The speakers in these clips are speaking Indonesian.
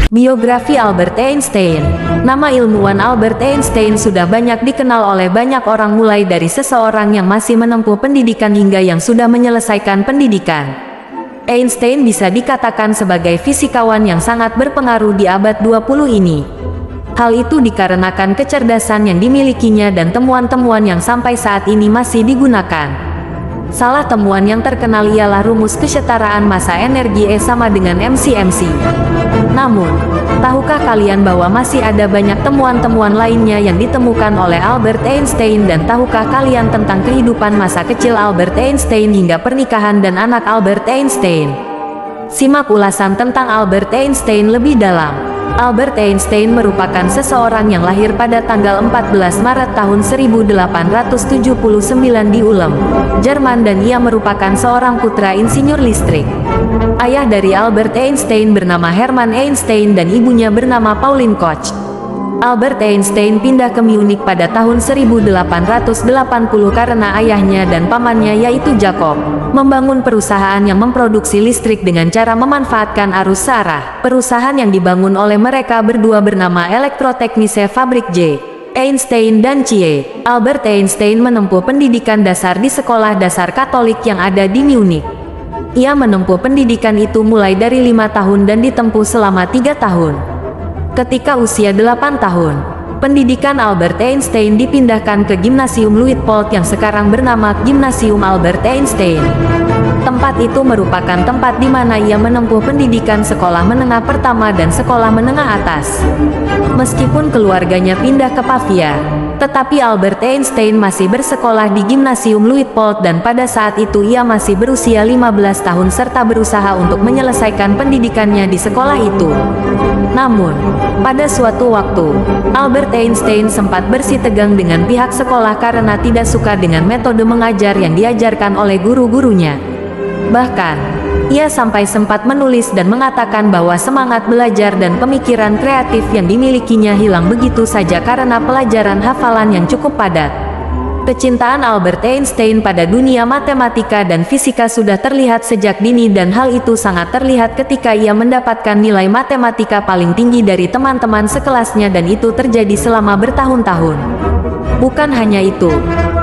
Biografi Albert Einstein. Nama ilmuwan Albert Einstein sudah banyak dikenal oleh banyak orang, mulai dari seseorang yang masih menempuh pendidikan hingga yang sudah menyelesaikan pendidikan. Einstein bisa dikatakan sebagai fisikawan yang sangat berpengaruh di abad 20 ini. Hal itu dikarenakan kecerdasan yang dimilikinya dan temuan-temuan yang sampai saat ini masih digunakan. Salah temuan yang terkenal ialah rumus kesetaraan massa energi E sama dengan mc/mc. Namun, tahukah kalian bahwa masih ada banyak temuan-temuan lainnya yang ditemukan oleh Albert Einstein, dan tahukah kalian tentang kehidupan masa kecil Albert Einstein hingga pernikahan dan anak Albert Einstein? Simak ulasan tentang Albert Einstein lebih dalam. Albert Einstein merupakan seseorang yang lahir pada tanggal 14 Maret tahun 1879 di Ulm, Jerman, dan ia merupakan seorang putra insinyur listrik. Ayah dari Albert Einstein bernama Hermann Einstein dan ibunya bernama Pauline Koch. Albert Einstein pindah ke Munich pada tahun 1880 karena ayahnya dan pamannya, yaitu Jacob, membangun perusahaan yang memproduksi listrik dengan cara memanfaatkan arus searah. Perusahaan yang dibangun oleh mereka berdua bernama Elektrotechnische Fabrik J. Einstein dan Cie. Albert Einstein menempuh pendidikan dasar di sekolah dasar Katolik yang ada di Munich. Ia menempuh pendidikan itu mulai dari 5 tahun dan ditempuh selama 3 tahun. Ketika usia 8 tahun, pendidikan Albert Einstein dipindahkan ke Gimnasium Luitpold yang sekarang bernama Gimnasium Albert Einstein. Tempat itu merupakan tempat di mana ia menempuh pendidikan sekolah menengah pertama dan sekolah menengah atas. Meskipun keluarganya pindah ke Pavia, tetapi Albert Einstein masih bersekolah di Gimnasium Luitpold, dan pada saat itu ia masih berusia 15 tahun serta berusaha untuk menyelesaikan pendidikannya di sekolah itu. Namun, pada suatu waktu, Albert Einstein sempat bersitegang dengan pihak sekolah karena tidak suka dengan metode mengajar yang diajarkan oleh guru-gurunya. Bahkan, ia sampai sempat menulis dan mengatakan bahwa semangat belajar dan pemikiran kreatif yang dimilikinya hilang begitu saja karena pelajaran hafalan yang cukup padat. Kecintaan Albert Einstein pada dunia matematika dan fisika sudah terlihat sejak dini, dan hal itu sangat terlihat ketika ia mendapatkan nilai matematika paling tinggi dari teman-teman sekelasnya, dan itu terjadi selama bertahun-tahun. Bukan hanya itu,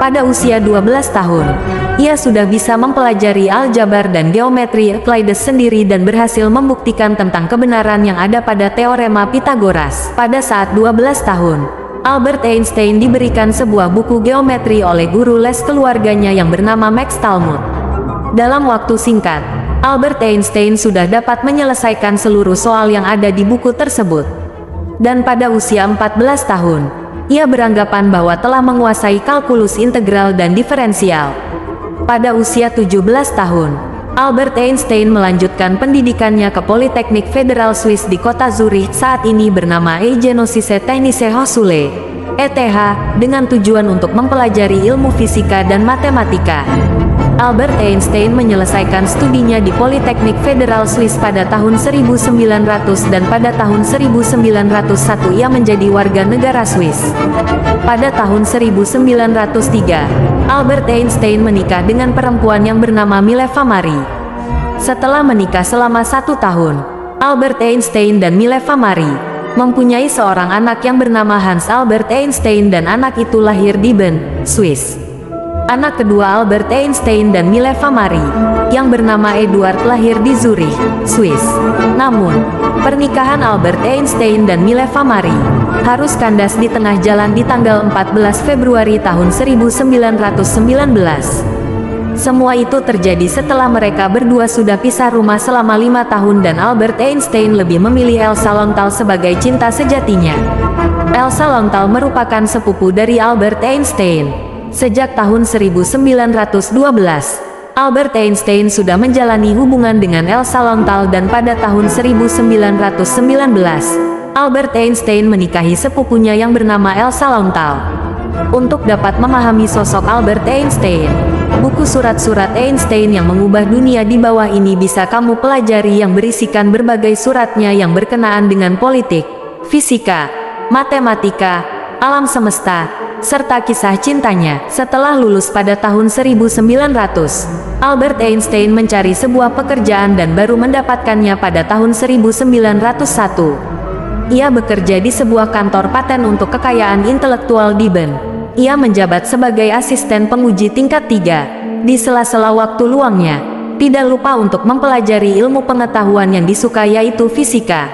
pada usia 12 tahun, ia sudah bisa mempelajari aljabar dan geometri Euclides sendiri dan berhasil membuktikan tentang kebenaran yang ada pada teorema Pythagoras. Pada saat 12 tahun, Albert Einstein diberikan sebuah buku geometri oleh guru les keluarganya yang bernama Max Talmud. Dalam waktu singkat, Albert Einstein sudah dapat menyelesaikan seluruh soal yang ada di buku tersebut. Dan pada usia 14 tahun, ia beranggapan bahwa telah menguasai kalkulus integral dan diferensial. Pada usia 17 tahun, Albert Einstein melanjutkan pendidikannya ke Politeknik Federal Swiss di kota Zurich, saat ini bernama Eidgenössische Technische Hochschule (ETH), dengan tujuan untuk mempelajari ilmu fisika dan matematika. Albert Einstein menyelesaikan studinya di Politeknik Federal Swiss pada tahun 1900 dan pada tahun 1901 ia menjadi warga negara Swiss. Pada tahun 1903, Albert Einstein menikah dengan perempuan yang bernama Mileva Marie. Setelah menikah selama 1 tahun, Albert Einstein dan Mileva Marie mempunyai seorang anak yang bernama Hans Albert Einstein, dan anak itu lahir di Bern, Swiss. Anak kedua Albert Einstein dan Mileva Marie, yang bernama Eduard, lahir di Zurich, Swiss. Namun, pernikahan Albert Einstein dan Mileva Marie harus kandas di tengah jalan di tanggal 14 Februari tahun 1919. Semua itu terjadi setelah mereka berdua sudah pisah rumah selama 5 tahun dan Albert Einstein lebih memilih Elsa Lontal sebagai cinta sejatinya. Elsa Lontal merupakan sepupu dari Albert Einstein. Sejak tahun 1912, Albert Einstein sudah menjalani hubungan dengan Elsa Lontal, dan pada tahun 1919, Albert Einstein menikahi sepupunya yang bernama Elsa Lontal. Untuk dapat memahami sosok Albert Einstein, buku surat-surat Einstein yang mengubah dunia di bawah ini bisa kamu pelajari, yang berisikan berbagai suratnya yang berkenaan dengan politik, fisika, matematika, alam semesta, serta kisah cintanya. Setelah lulus pada tahun 1900, Albert Einstein mencari sebuah pekerjaan dan baru mendapatkannya pada tahun 1901. Ia bekerja di sebuah kantor paten untuk kekayaan intelektual di Bern. Ia menjabat sebagai asisten penguji tingkat 3. Di sela-sela waktu luangnya, tidak lupa untuk mempelajari ilmu pengetahuan yang disuka yaitu fisika.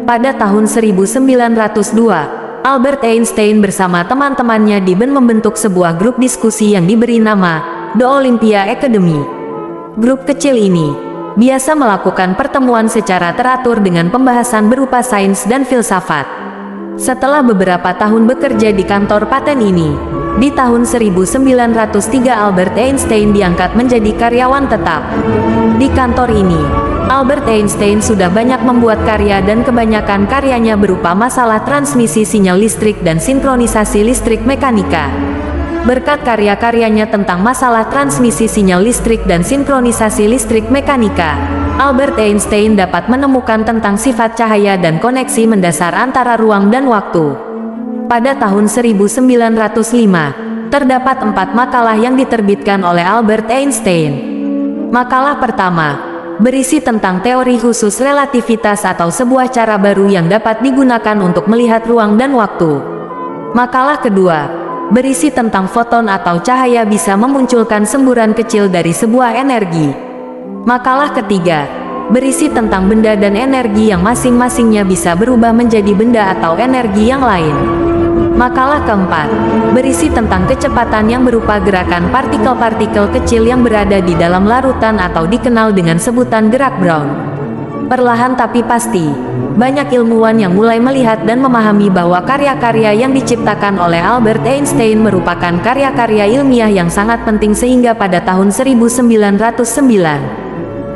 Pada tahun 1902, Albert Einstein bersama teman-temannya di Bern membentuk sebuah grup diskusi yang diberi nama The Olympia Academy. Grup kecil ini biasa melakukan pertemuan secara teratur dengan pembahasan berupa sains dan filsafat. Setelah beberapa tahun bekerja di kantor paten ini, di tahun 1903 Albert Einstein diangkat menjadi karyawan tetap. Di kantor ini, Albert Einstein sudah banyak membuat karya dan kebanyakan karyanya berupa masalah transmisi sinyal listrik dan sinkronisasi listrik mekanika. Berkat karya-karyanya tentang masalah transmisi sinyal listrik dan sinkronisasi listrik mekanika, Albert Einstein dapat menemukan tentang sifat cahaya dan koneksi mendasar antara ruang dan waktu. Pada tahun 1905, terdapat 4 makalah yang diterbitkan oleh Albert Einstein. Makalah pertama berisi tentang teori khusus relativitas atau sebuah cara baru yang dapat digunakan untuk melihat ruang dan waktu. Makalah kedua berisi tentang foton atau cahaya bisa memunculkan semburan kecil dari sebuah energi. Makalah ketiga berisi tentang benda dan energi yang masing-masingnya bisa berubah menjadi benda atau energi yang lain. Makalah keempat berisi tentang kecepatan yang berupa gerakan partikel-partikel kecil yang berada di dalam larutan atau dikenal dengan sebutan gerak Brown. Perlahan tapi pasti, banyak ilmuwan yang mulai melihat dan memahami bahwa karya-karya yang diciptakan oleh Albert Einstein merupakan karya-karya ilmiah yang sangat penting sehingga pada tahun 1909,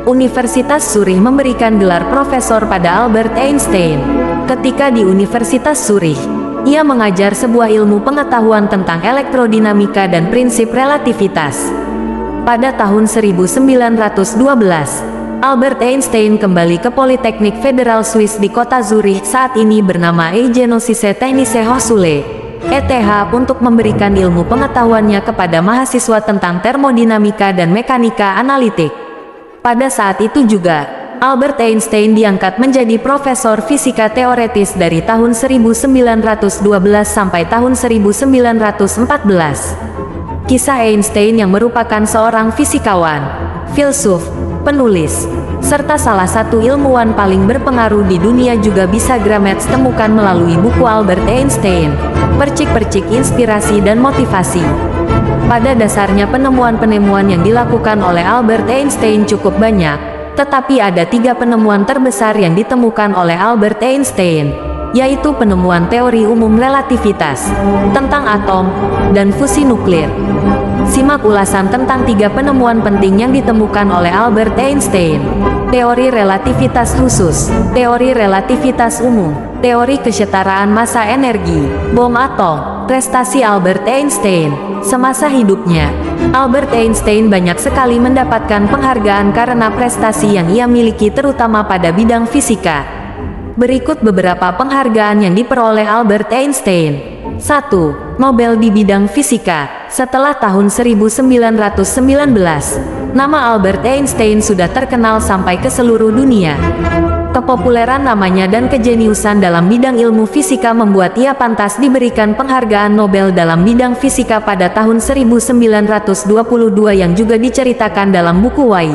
Universitas Zurich memberikan gelar profesor pada Albert Einstein. Ketika di Universitas Zurich, ia mengajar sebuah ilmu pengetahuan tentang elektrodinamika dan prinsip relativitas. Pada tahun 1912, Albert Einstein kembali ke Politeknik Federal Swiss di kota Zurich, saat ini bernama Eidgenössische Technische Hochschule (ETH), untuk memberikan ilmu pengetahuannya kepada mahasiswa tentang termodinamika dan mekanika analitik. Pada saat itu juga, Albert Einstein diangkat menjadi profesor fisika teoretis dari tahun 1912 sampai tahun 1914. Kisah Einstein yang merupakan seorang fisikawan, filsuf, penulis, serta salah satu ilmuwan paling berpengaruh di dunia juga bisa Grametz temukan melalui buku Albert Einstein, Percik-percik Inspirasi dan Motivasi. Pada dasarnya penemuan-penemuan yang dilakukan oleh Albert Einstein cukup banyak, tetapi ada 3 penemuan terbesar yang ditemukan oleh Albert Einstein, yaitu penemuan teori umum relativitas, tentang atom, dan fusi nuklir. Simak ulasan tentang 3 penemuan penting yang ditemukan oleh Albert Einstein. Teori relativitas khusus, teori relativitas umum, teori kesetaraan massa energi, bom atom. Prestasi Albert Einstein. Semasa hidupnya, Albert Einstein banyak sekali mendapatkan penghargaan karena prestasi yang ia miliki terutama pada bidang fisika. Berikut beberapa penghargaan yang diperoleh Albert Einstein. 1. Nobel di bidang fisika. Setelah tahun 1919, nama Albert Einstein sudah terkenal sampai ke seluruh dunia. Kepopuleran namanya dan kejeniusan dalam bidang ilmu fisika membuat ia pantas diberikan penghargaan Nobel dalam bidang fisika pada tahun 1922 yang juga diceritakan dalam buku Why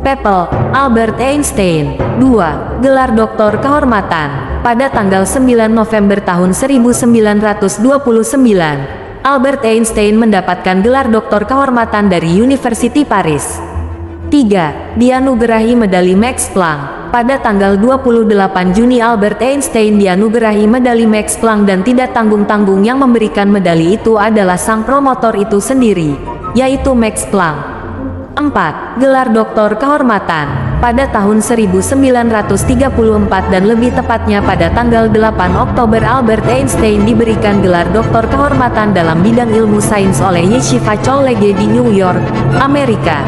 People Albert Einstein. 2. Gelar Doktor Kehormatan. Pada tanggal 9 November tahun 1929, Albert Einstein mendapatkan gelar Doktor Kehormatan dari University Paris. 3. Dianugerahi medali Max Planck. Pada tanggal 28 Juni Albert Einstein dianugerahi medali Max Planck dan tidak tanggung-tanggung yang memberikan medali itu adalah sang promotor itu sendiri, yaitu Max Planck. 4. Gelar Doktor Kehormatan. Pada tahun 1934 dan lebih tepatnya pada tanggal 8 Oktober Albert Einstein diberikan gelar Doktor Kehormatan dalam bidang ilmu sains oleh Yeshiva College di New York, Amerika.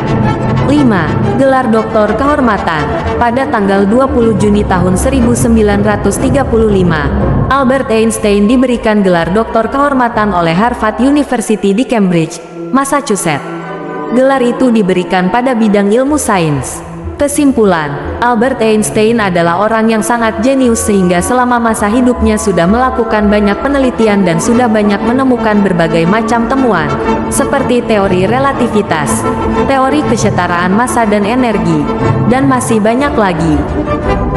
5. Gelar Doktor Kehormatan. Pada tanggal 20 Juni tahun 1935, Albert Einstein diberikan gelar doktor kehormatan oleh Harvard University di Cambridge, Massachusetts. Gelar itu diberikan pada bidang ilmu sains. Kesimpulan, Albert Einstein adalah orang yang sangat jenius sehingga selama masa hidupnya sudah melakukan banyak penelitian dan sudah banyak menemukan berbagai macam temuan, seperti teori relativitas, teori kesetaraan massa dan energi, dan masih banyak lagi.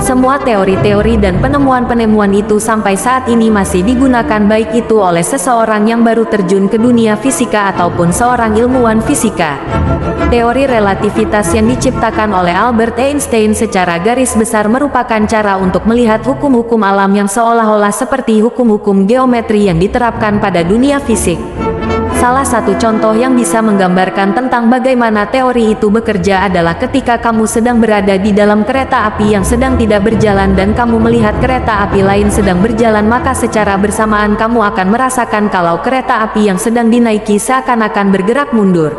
Semua teori-teori dan penemuan-penemuan itu sampai saat ini masih digunakan baik itu oleh seseorang yang baru terjun ke dunia fisika ataupun seorang ilmuwan fisika. Teori relativitas yang diciptakan oleh Albert Einstein secara garis besar merupakan cara untuk melihat hukum-hukum alam yang seolah-olah seperti hukum-hukum geometri yang diterapkan pada dunia fisik. Salah satu contoh yang bisa menggambarkan tentang bagaimana teori itu bekerja adalah ketika kamu sedang berada di dalam kereta api yang sedang tidak berjalan dan kamu melihat kereta api lain sedang berjalan, maka secara bersamaan kamu akan merasakan kalau kereta api yang sedang dinaiki seakan-akan bergerak mundur.